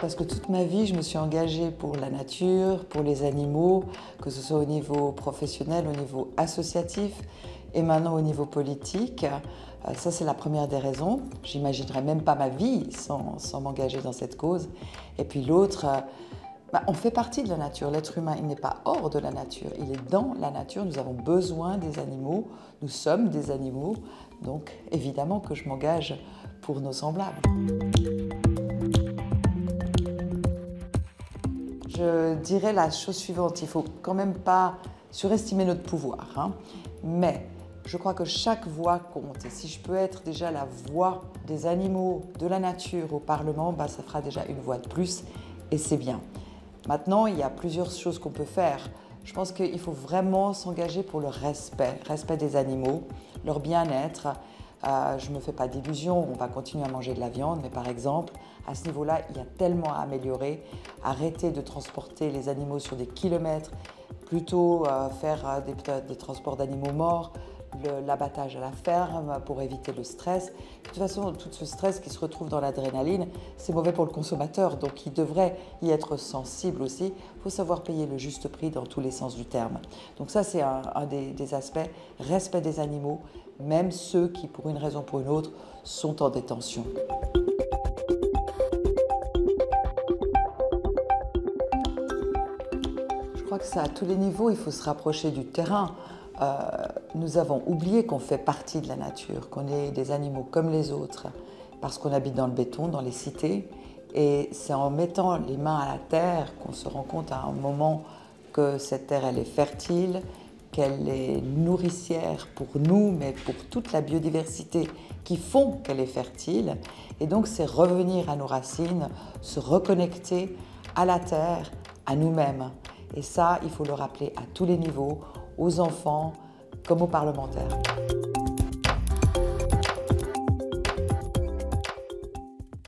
presque toute ma vie, je me suis engagée pour la nature, pour les animaux, que ce soit au niveau professionnel, au niveau associatif et maintenant au niveau politique. Ça, c'est la première des raisons. J'imaginerais même pas ma vie sans m'engager dans cette cause. Et puis l'autre, on fait partie de la nature. L'être humain, il n'est pas hors de la nature, il est dans la nature. Nous avons besoin des animaux, nous sommes des animaux. Donc évidemment que je m'engage pour nos semblables. Je dirais la chose suivante, il ne faut quand même pas surestimer notre pouvoir, hein. Mais je crois que chaque voix compte. Et si je peux être déjà la voix des animaux, de la nature au Parlement, ça fera déjà une voix de plus et c'est bien. Maintenant, il y a plusieurs choses qu'on peut faire. Je pense qu'il faut vraiment s'engager pour le respect des animaux, leur bien-être. Je ne me fais pas d'illusions, on va continuer à manger de la viande, mais par exemple, à ce niveau-là, il y a tellement à améliorer. Arrêter de transporter les animaux sur des kilomètres, plutôt faire des transports d'animaux morts, l'abattage à la ferme pour éviter le stress. De toute façon, tout ce stress qui se retrouve dans l'adrénaline, c'est mauvais pour le consommateur, donc il devrait y être sensible aussi. Il faut savoir payer le juste prix dans tous les sens du terme. Donc ça, c'est un des aspects, respect des animaux, même ceux qui, pour une raison ou pour une autre, sont en détention. Je crois que ça, à tous les niveaux, il faut se rapprocher du terrain. Nous avons oublié qu'on fait partie de la nature, qu'on est des animaux comme les autres, parce qu'on habite dans le béton, dans les cités. Et c'est en mettant les mains à la terre qu'on se rend compte à un moment que cette terre, elle est fertile, qu'elle est nourricière pour nous, mais pour toute la biodiversité qui font qu'elle est fertile. Et donc, c'est revenir à nos racines, se reconnecter à la terre, à nous-mêmes. Et ça, il faut le rappeler à tous les niveaux, aux enfants comme aux parlementaires.